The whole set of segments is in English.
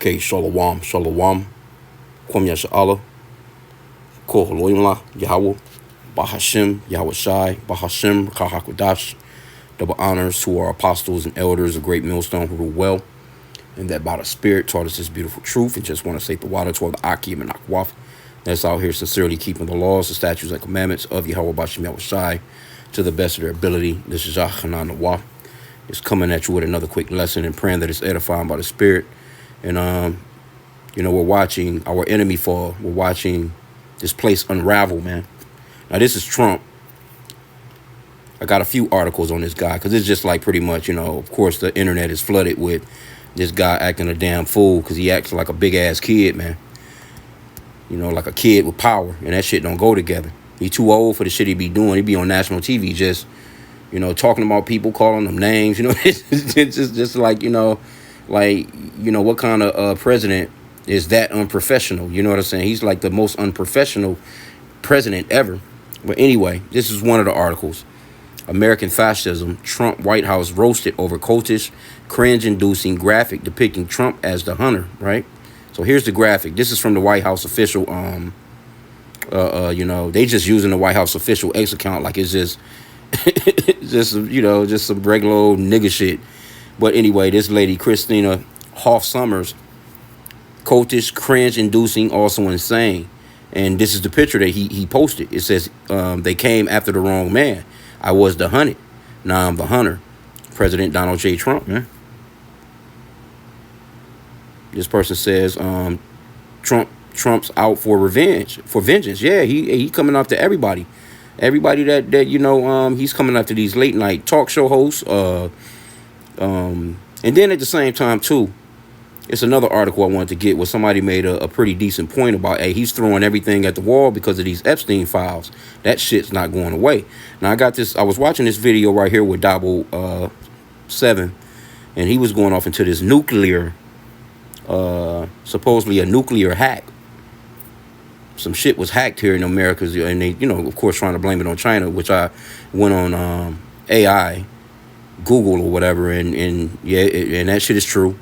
Okay, Shalom, Shalom, Kwam Yasha'Allah, Koholoimla, Yahweh, Bahashim, Yahweh Shai, Bahashim, Kahakwadash, double honors to our apostles and elders, a great millstone who rule well, and that by the Spirit taught us this beautiful truth, and just want to say the water to all the Akim and Akwaf that's out here sincerely keeping the laws, the statutes, and commandments of Yahweh Bashim Yahweh Shai to the best of their ability. This is Yachanan Nawah. It's coming at you with another quick lesson and praying that it's edifying by the Spirit. And we're watching our enemy fall. We're watching this place unravel, man. Now, this is Trump. I got a few articles on this guy because it's just like pretty much, of course, the internet is flooded with this guy acting a damn fool because he acts like a big-ass kid, man. Like a kid with power, and that shit don't go together. He too old for the shit he be doing. He be on national TV just, talking about people, calling them names. It's just like, what kind of president is that unprofessional? You know what I'm saying? He's like the most unprofessional president ever. But anyway, this is one of the articles. American fascism, Trump White House roasted over cultish, cringe-inducing graphic depicting Trump as the hunter, right? So here's the graphic. This is from the White House official, they just using the White House official X account like it's just, just some regular old nigga shit. But anyway, this lady, Christina Hoff Summers, cultish, cringe-inducing, also insane. And this is the picture that he posted. It says, they came after the wrong man. I was the hunted. Now I'm the hunter. President Donald J. Trump, man. This person says, Trump's out for revenge, for vengeance. Yeah, he coming after everybody. Everybody that he's coming after these late night talk show hosts. And then at the same time, too, it's another article I wanted to get where somebody made a pretty decent point about, hey, he's throwing everything at the wall because of these Epstein files. That shit's not going away. Now, I was watching this video right here with Double 7, and he was going off into this nuclear, supposedly a nuclear hack. Some shit was hacked here in America, and they, of course, trying to blame it on China, which I went on AI, Google or whatever, and that shit is true.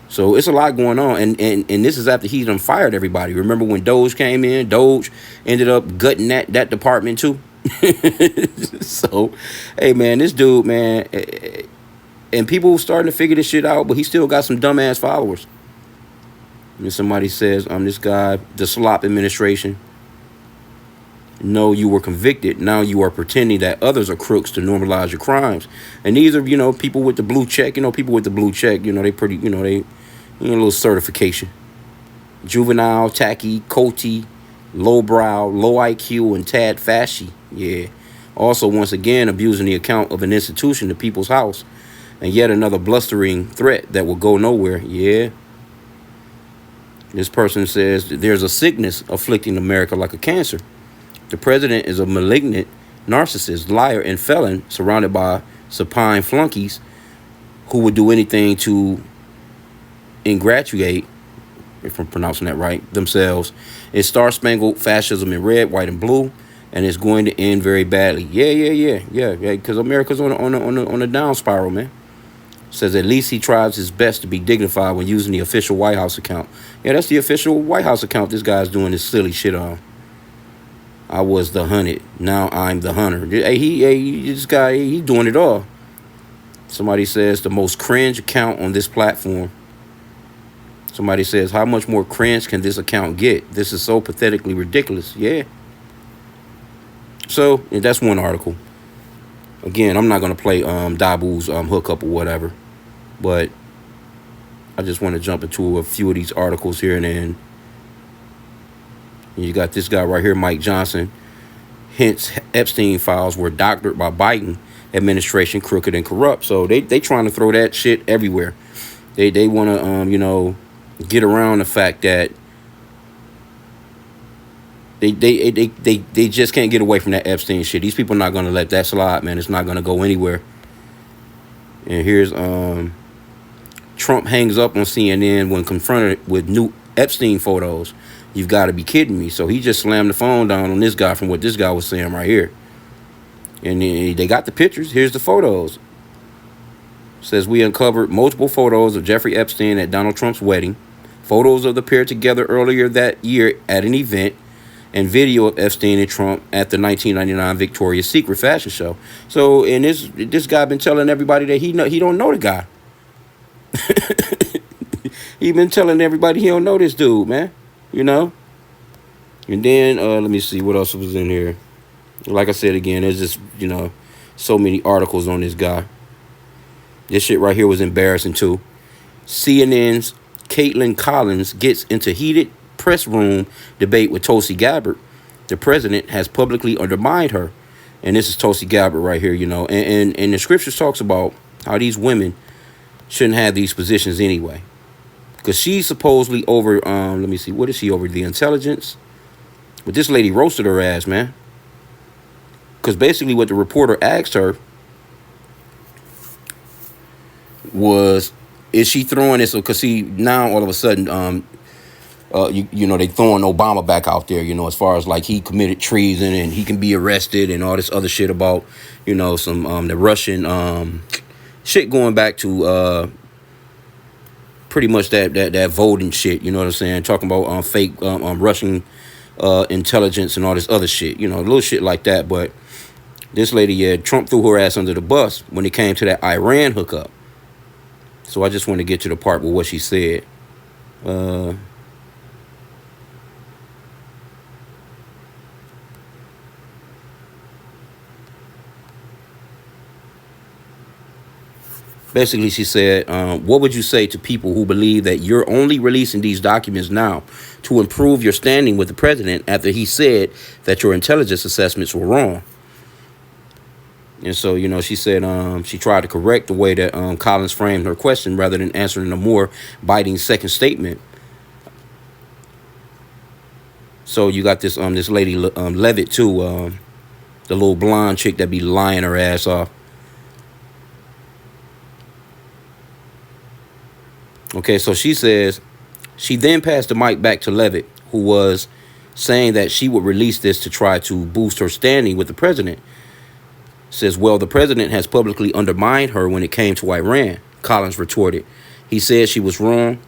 So it's a lot going on, and this is after he done fired everybody. Remember when Doge came in? Doge ended up gutting that department too. So, hey man, this dude, man, and people starting to figure this shit out, but he still got some dumbass followers. And somebody says, this guy, the Slop administration. No, you were convicted. Now you are pretending that others are crooks to normalize your crimes. And these are, people with the blue check. People with the blue check, they pretty, they a little certification. Juvenile, tacky, colty, lowbrow, low IQ, and tad fashy. Yeah. Also, once again, abusing the account of an institution, the people's house. And yet another blustering threat that will go nowhere. Yeah. This person says there's a sickness afflicting America like a cancer. The president is a malignant narcissist, liar, and felon surrounded by supine flunkies who would do anything to ingratiate, if I'm pronouncing that right, themselves. It's star-spangled fascism in red, white, and blue, and it's going to end very badly. Yeah. Because America's on a down spiral, man. Says at least he tries his best to be dignified when using the official White House account. Yeah, that's the official White House account this guy's doing this silly shit on. I was the hunted. Now I'm the hunter. This guy, he doing it all. Somebody says the most cringe account on this platform. Somebody says, how much more cringe can this account get? This is so pathetically ridiculous. Yeah. So, that's one article. Again, I'm not going to play Dabu's hookup or whatever. But I just want to jump into a few of these articles here and then. You got this guy right here, Mike Johnson. Hence, Epstein files were doctored by Biden administration, crooked and corrupt. So they trying to throw that shit everywhere. They want to get around the fact that they just can't get away from that Epstein shit. These people are not going to let that slide, man. It's not going to go anywhere. And here's Trump hangs up on CNN when confronted with new Epstein photos. You've got to be kidding me. So he just slammed the phone down on this guy from what this guy was saying right here. And they got the pictures. Here's the photos. Says we uncovered multiple photos of Jeffrey Epstein at Donald Trump's wedding. Photos of the pair together earlier that year at an event, and video of Epstein and Trump at the 1999 Victoria's Secret fashion show. So, and this guy been telling everybody that he don't know the guy. He been telling everybody he don't know this dude, man. You know. And then let me see what else was in here. Like I said again, there's just so many articles on this guy. This shit right here was embarrassing too. CNN's Caitlin Collins gets into heated press room debate with Tulsi Gabbard. The president has publicly undermined her. And this is Tulsi Gabbard right here, And the scriptures talks about how these women shouldn't have these positions anyway. Because she's supposedly over, let me see, what is she over? The intelligence? But this lady roasted her ass, man. Because basically what the reporter asked her was, is she throwing this? Because see, now all of a sudden, they throwing Obama back out there, as far as like he committed treason and he can be arrested and all this other shit about, some the Russian shit going back to pretty much that voting shit, you know what I'm saying? Talking about fake Russian intelligence and all this other shit, little shit like that. But this lady, Trump threw her ass under the bus when it came to that Iran hookup. So I just want to get to the part with what she said. Basically, she said, what would you say to people who believe that you're only releasing these documents now to improve your standing with the president after he said that your intelligence assessments were wrong? And so, she said she tried to correct the way that Collins framed her question rather than answering a more biting second statement. So you got this lady Levitt too, the little blonde chick that be lying her ass off. Okay, so she says she then passed the mic back to Levitt, who was saying that she would release this to try to boost her standing with the president. Says, well, the president has publicly undermined her when it came to Iran, Collins retorted. He said she was wrong.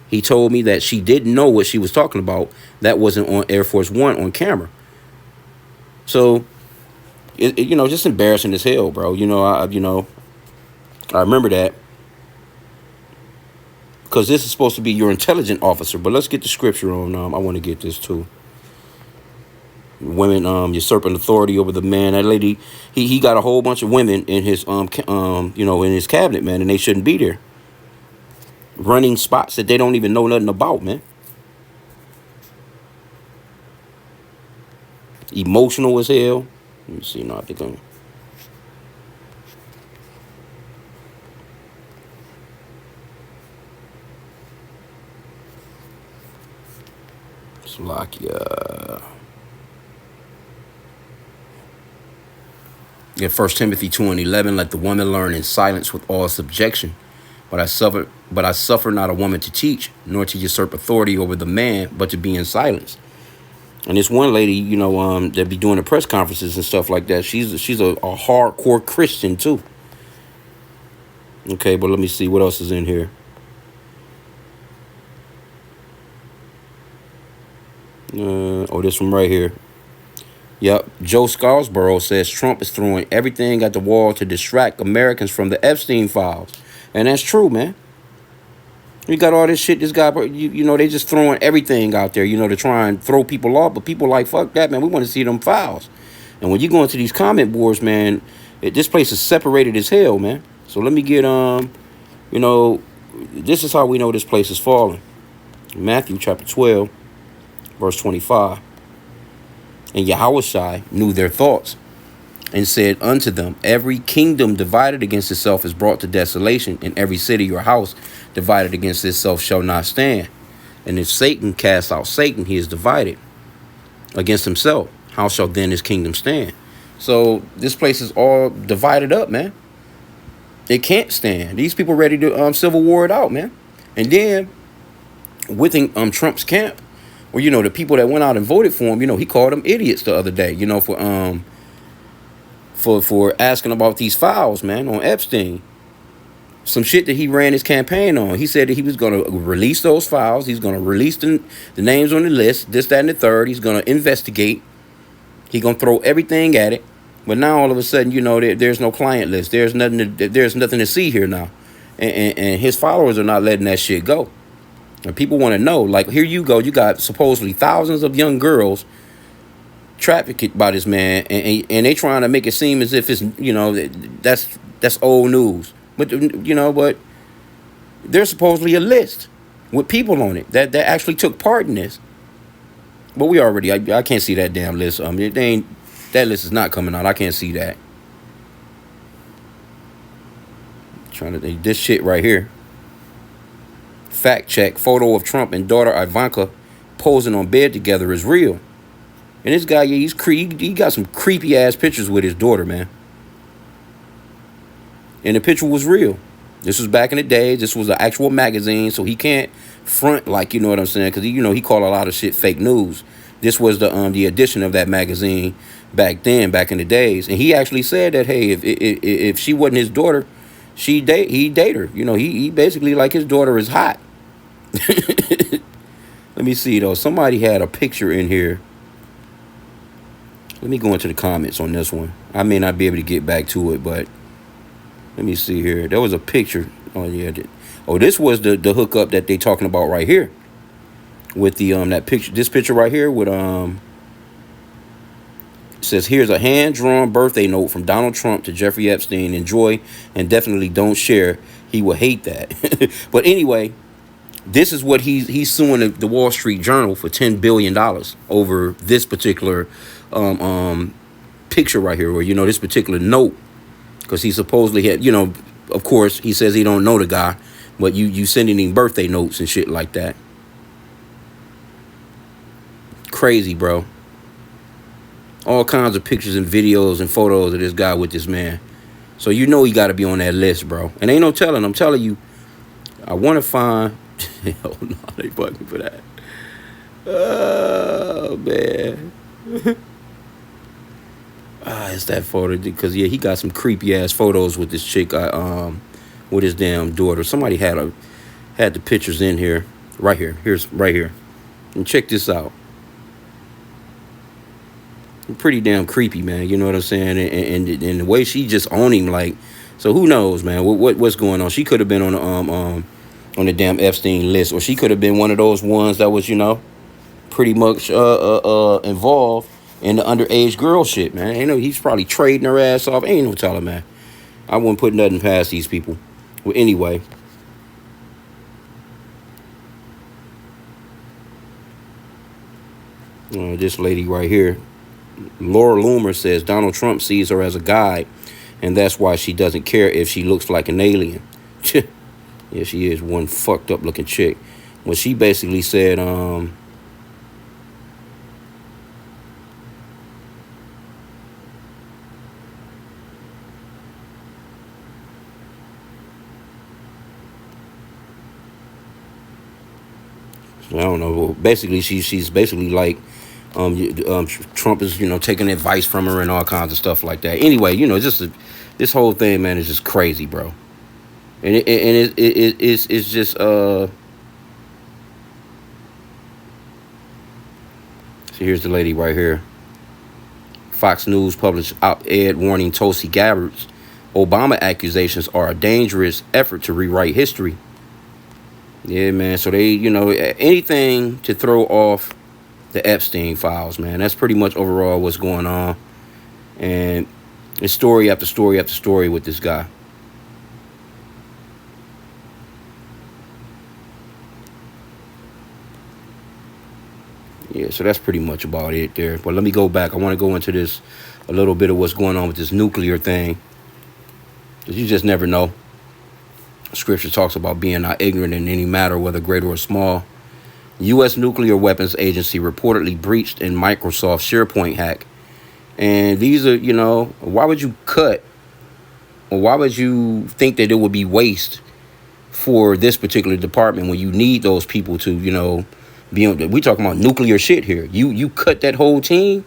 He told me that she didn't know what she was talking about. That wasn't on Air Force One on camera. So, just embarrassing as hell, bro. I remember that. Because this is supposed to be your intelligent officer. But let's get the scripture on. I want to get this too. Women usurping authority over the man. That lady, he got a whole bunch of women in his in his cabinet, man, and they shouldn't be there. Running spots that they don't even know nothing about, man. Emotional as hell. Let me see. No, I think I'm Slovakia. In 1 Timothy 2:11, let the woman learn in silence with all subjection. But I suffer not a woman to teach, nor to usurp authority over the man, but to be in silence. And this one lady, that be doing the press conferences and stuff like that, she's a hardcore Christian too. Okay, but let me see what else is in here. This one right here. Yep. Joe Scarborough says Trump is throwing everything at the wall to distract Americans from the Epstein files. And that's true, man. You got all this shit, this guy, they just throwing everything out there, to try and throw people off. But people like, fuck that, man. We want to see them files. And when you go into these comment boards, man, this place is separated as hell, man. So let me get, this is how we know this place is falling. Matthew chapter 12, verse 25. And Yahushua knew their thoughts and said unto them, every kingdom divided against itself is brought to desolation, and every city or house divided against itself shall not stand. And if Satan cast out Satan, he is divided against himself. How shall then his kingdom stand? So this place is all divided up, man. It can't stand. These people ready to civil war it out, man. And then within Trump's camp, or the people that went out and voted for him, he called them idiots the other day, for asking about these files, man, on Epstein. some shit that he ran his campaign on. He said that he was going to release those files. He's going to release the names on the list, this, that, and the third. He's going to investigate. He's going to throw everything at it. But now all of a sudden, there's no client list. There's nothing to see here now. And his followers are not letting that shit go. And people want to know, like, here you go. You got supposedly thousands of young girls trafficked by this man. And they trying to make it seem as if it's, that's old news. But there's supposedly a list with people on it that actually took part in this. But I can't see that damn list. That list is not coming out. I can't see that. This shit right here. Fact check: photo of Trump and daughter Ivanka posing on bed together is real. And this guy, he got some creepy ass pictures with his daughter, man. And the picture was real. This was back in the day. This was an actual magazine, so he can't front, like, you know what I'm saying? Because he called a lot of shit fake news. This was the edition of that magazine back then, back in the days. And he actually said that, hey, if she wasn't his daughter, he'd date her. He basically, like, his daughter is hot. Let me see, though. Somebody had a picture in here. Let me go into the comments on this one. I may not be able to get back to it, but let me see here. There was a picture. Oh, yeah. This was the hookup that they talking about right here. With the that picture, this picture right here with it says, here's a hand-drawn birthday note from Donald Trump to Jeffrey Epstein. Enjoy and definitely don't share. He will hate that. But anyway, this is what he's suing the Wall Street Journal for $10 billion over this particular picture right here, or this particular note, because he supposedly had, of course he says he don't know the guy, but you sending him birthday notes and shit like that. Crazy, bro. All kinds of pictures and videos and photos of this guy with this man. So he got to be on that list, bro. And ain't no telling. I'm telling you, I want to find. Hell no, they fucking for that. Oh man. It's that photo because he got some creepy ass photos with this chick. With his damn daughter. Somebody had the pictures in here. Right here. Here's right here. And check this out. Pretty damn creepy, man. You know what I'm saying? And the way she just owned him, like, so who knows, man? What's going on? She could have been on the damn Epstein list, or she could have been one of those ones that was, pretty much involved in the underage girl shit, man. He's probably trading her ass off. Ain't no telling, man. I wouldn't put nothing past these people. Well, anyway. This lady right here. Laura Loomer says Donald Trump sees her as a guide, and that's why she doesn't care if she looks like an alien. Yeah, she is one fucked up looking chick. Well, she basically said, I don't know. Well, basically, she's basically like, Trump is, taking advice from her and all kinds of stuff like that. Anyway, this whole thing, man, is just crazy, bro. And it's just so here's the lady right here. Fox News published op-ed warning Tulsi Gabbard's Obama accusations are a dangerous effort to rewrite history. Yeah, man. So they, anything to throw off the Epstein files, man. That's pretty much overall what's going on. And it's story after story after story with this guy. Yeah, so that's pretty much about it there. But let me go back. I want to go into this, a little bit of what's going on with this nuclear thing. Because you just never know. Scripture talks about being not ignorant in any matter, whether great or small. U.S. Nuclear Weapons Agency reportedly breached in Microsoft SharePoint hack. And these are, why would you cut, or why would you think that it would be waste for this particular department when you need those people to, be on? We talking about nuclear shit here. You cut that whole team.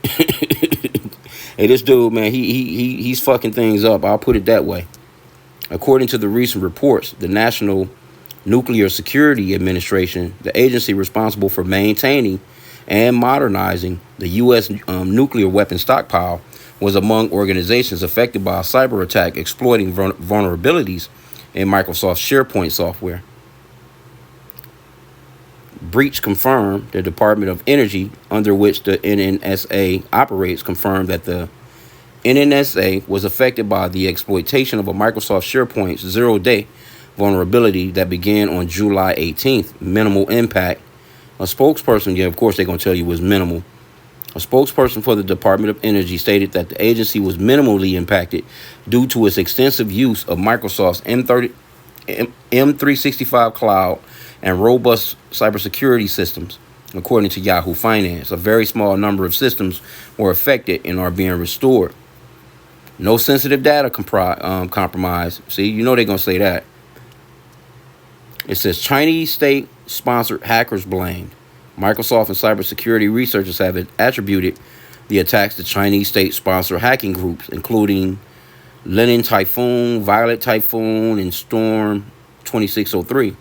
Hey, this dude, man, he's fucking things up. I'll put it that way. According to the recent reports, the National Nuclear Security Administration, the agency responsible for maintaining and modernizing the U.S. Nuclear weapon stockpile, was among organizations affected by a cyber attack exploiting vulnerabilities in Microsoft's SharePoint software. Breach confirmed. The Department of Energy, under which the NNSA operates, confirmed that the NNSA was affected by the exploitation of a Microsoft SharePoint zero-day vulnerability that began on July 18th. Minimal impact. A spokesperson, yeah, of course they're going to tell you it was minimal. A spokesperson for the Department of Energy stated that the agency was minimally impacted due to its extensive use of Microsoft's M365 cloud and robust cybersecurity systems. According to Yahoo Finance, a very small number of systems were affected and are being restored. No sensitive data compromised. See, you know they're going to say that. It says Chinese state-sponsored hackers blamed. Microsoft and cybersecurity researchers have attributed the attacks to Chinese state-sponsored hacking groups, including Lenin Typhoon, Violet Typhoon, and Storm 2603.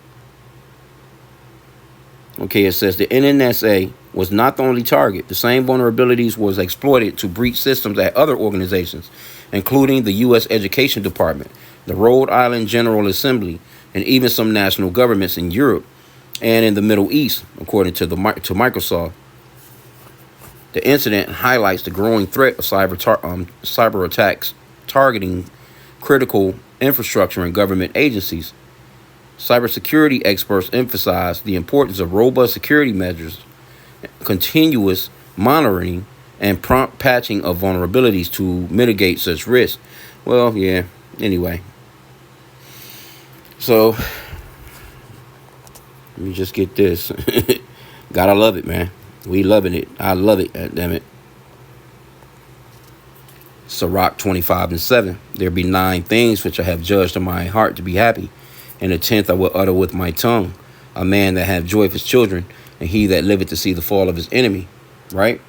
Okay, it says the NNSA was not the only target. The same vulnerabilities was exploited to breach systems at other organizations, including the U.S. Education Department, the Rhode Island General Assembly, and even some national governments in Europe and in the Middle East, according to Microsoft. The incident highlights the growing threat of cyber attacks targeting critical infrastructure and government agencies. Cybersecurity experts emphasize the importance of robust security measures, continuous monitoring, and prompt patching of vulnerabilities to mitigate such risks. Well, yeah, anyway. So, let me just get this. Gotta love it, man. We loving it. I love it, damn it. Sirach 25:7. There be 9 things which I have judged in my heart to be happy, and the 10th I will utter with my tongue. A man that have joy of his children, and he that liveth to see the fall of his enemy. Right?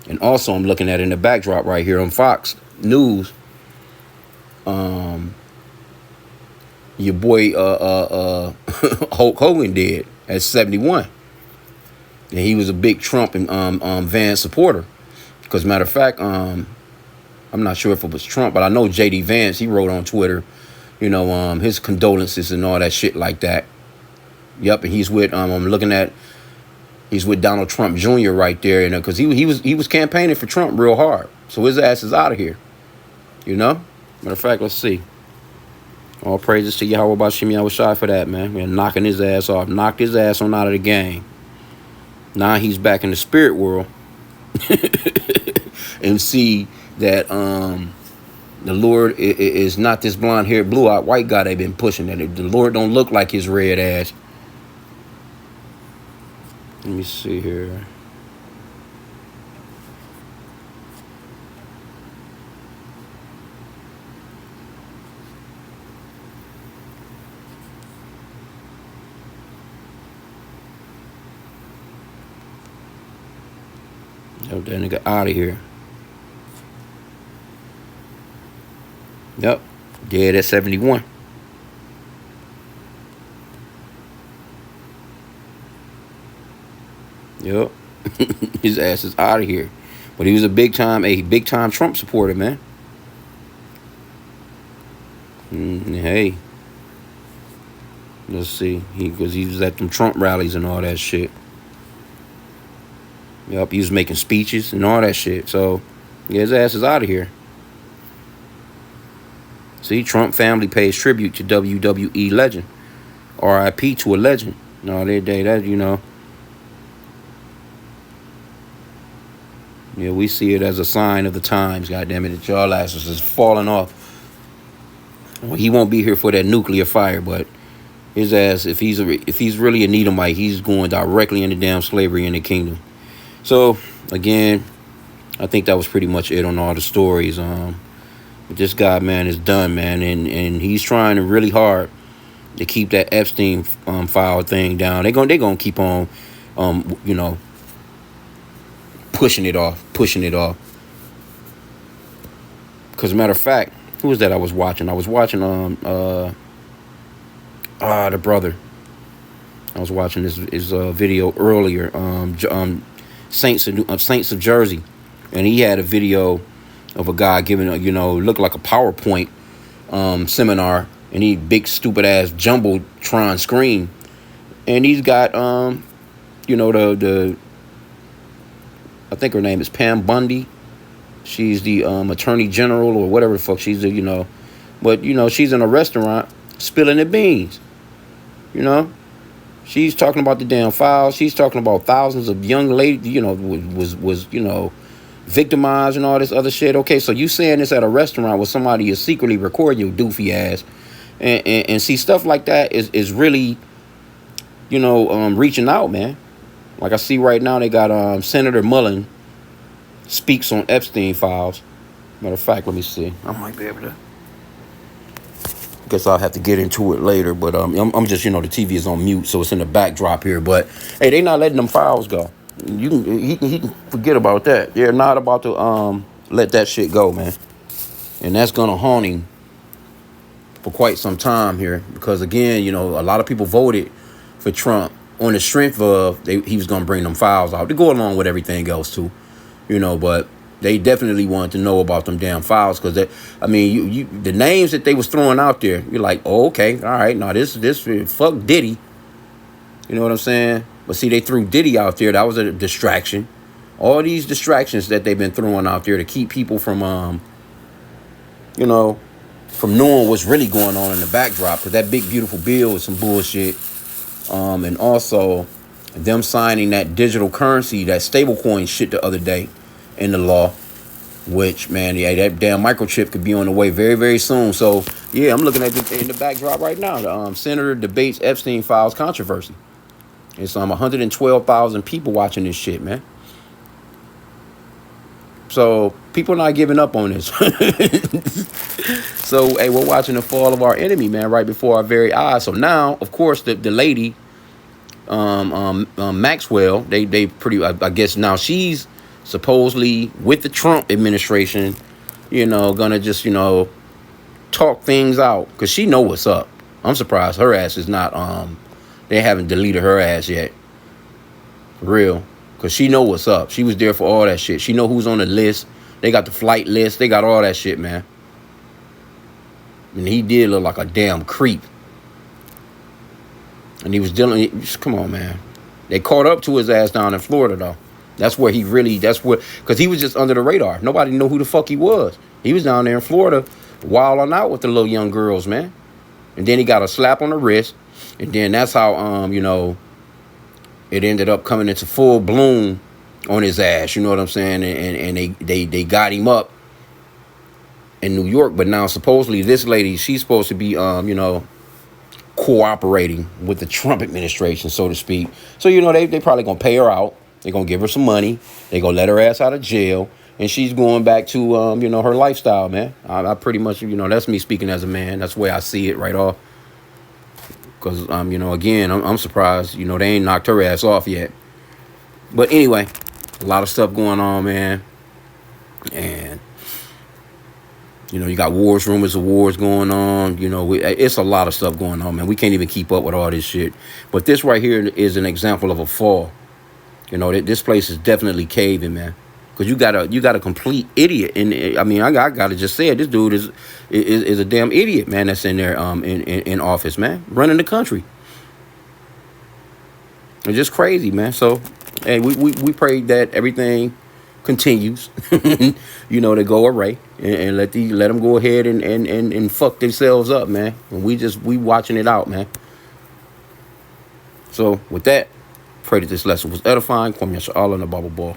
And also I'm looking at in the backdrop right here on Fox News. Your boy Hulk Hogan did at 71. And he was a big Trump and Vance supporter. Because matter of fact, I'm not sure if it was Trump, but I know J.D. Vance, he wrote on Twitter, his condolences and all that shit like that. Yep, and he's with he's with Donald Trump Jr. right there, because he was campaigning for Trump real hard. So his ass is out of here. Matter of fact, let's see. All praises to Yahweh Bashim Yahweh Shai for that, man. We're knocking his ass off. Knocked his ass on out of the game. Now he's back in the spirit world. And see that the Lord is not this blonde-haired, blue-eyed white guy they've been pushing. That the Lord don't look like his red ass. Let me see here. That nigga out of here. Yep. Dead at 71. Yep. His ass is out of here. But he was a big time Trump supporter, man. Hey. Let's see. Because he was at them Trump rallies and all that shit. Yep, he was making speeches and all that shit. So, yeah, his ass is out of here. See, Trump family pays tribute to WWE legend. R.I.P. to a legend. No, that, Yeah, we see it as a sign of the times, goddammit, that y'all asses is falling off. Well, he won't be here for that nuclear fire, but his ass, if he's really a Needhamite, he's going directly into damn slavery in the kingdom. So, again, I think that was pretty much it on all the stories. This guy, man, is done, man, and he's trying really hard to keep that Epstein file thing down. They're gonna keep on, pushing it off. Because, matter of fact, who was that I was watching? I was watching the brother. I was watching his video earlier. Saints of Jersey, and he had a video of a guy giving looked like a PowerPoint seminar, and he big stupid ass jumbotron screen, and he's got the I think her name is Pam Bundy. She's the attorney general or whatever the fuck she's but she's in a restaurant spilling the beans. She's talking about the damn files. She's talking about thousands of young ladies, was victimized and all this other shit. Okay, so you saying this at a restaurant where somebody is secretly recording your doofy ass, and see stuff like that is really, reaching out, man. Like I see right now, they got Senator Mullen speaks on Epstein files. Matter of fact, let me see. I might be able to. Guess I'll have to get into it later, but I'm just the TV is on mute, so it's in the backdrop here. But hey, they not letting them files go. He can forget about that. They're not about to let that shit go, man. And that's gonna haunt him for quite some time here, because again, a lot of people voted for Trump on the strength of he was gonna bring them files out to go along with everything else too, but they definitely wanted to know about them damn files, because the names that they was throwing out there, you're like, oh, okay, all right, now this fuck Diddy, you know what I'm saying? But see, they threw Diddy out there. That was a distraction. All these distractions that they've been throwing out there to keep people from from knowing what's really going on in the backdrop, because that big beautiful bill is some bullshit, and also them signing that digital currency, that stablecoin shit the other day in the law, which, man, yeah, that damn microchip could be on the way very, very soon. So, yeah, I'm looking at in the backdrop right now. The senator debates Epstein files controversy. It's 112,000 people watching this shit, man. So people not giving up on this. So, hey, we're watching the fall of our enemy, man, right before our very eyes. So now, of course, the lady, Maxwell, they pretty, I guess now she's supposedly with the Trump administration, gonna just, talk things out, because she know what's up. I'm surprised her ass is not, they haven't deleted her ass yet. For real. Because she know what's up. She was there for all that shit. She know who's on the list. They got the flight list. They got all that shit, man. And he did look like a damn creep. And he was dealing, come on, man. They caught up to his ass down in Florida, though. That's where because he was just under the radar. Nobody knew who the fuck he was. He was down there in Florida wilding out with the little young girls, man. And then he got a slap on the wrist. And then that's how, it ended up coming into full bloom on his ass. You know what I'm saying? And they got him up in New York. But now supposedly this lady, she's supposed to be, cooperating with the Trump administration, so to speak. So, they probably going to pay her out. They're going to give her some money. They're going to let her ass out of jail. And she's going back to, her lifestyle, man. I pretty much, that's me speaking as a man. That's the way I see it right off. Because, again, I'm surprised, they ain't knocked her ass off yet. But anyway, a lot of stuff going on, man. And, you got rumors of wars going on. It's a lot of stuff going on, man. We can't even keep up with all this shit. But this right here is an example of a fall. This place is definitely caving, man. Because you got a complete idiot. And I gotta just say it. This dude is a damn idiot, man. That's in there in office, man, running the country. It's just crazy, man. So, hey, we pray that everything continues, to go array, and let them go ahead and fuck themselves up, man. And we watching it out, man. So with that, pray that this lesson was edifying. Kwame Yasha Allah and the Bible Ball.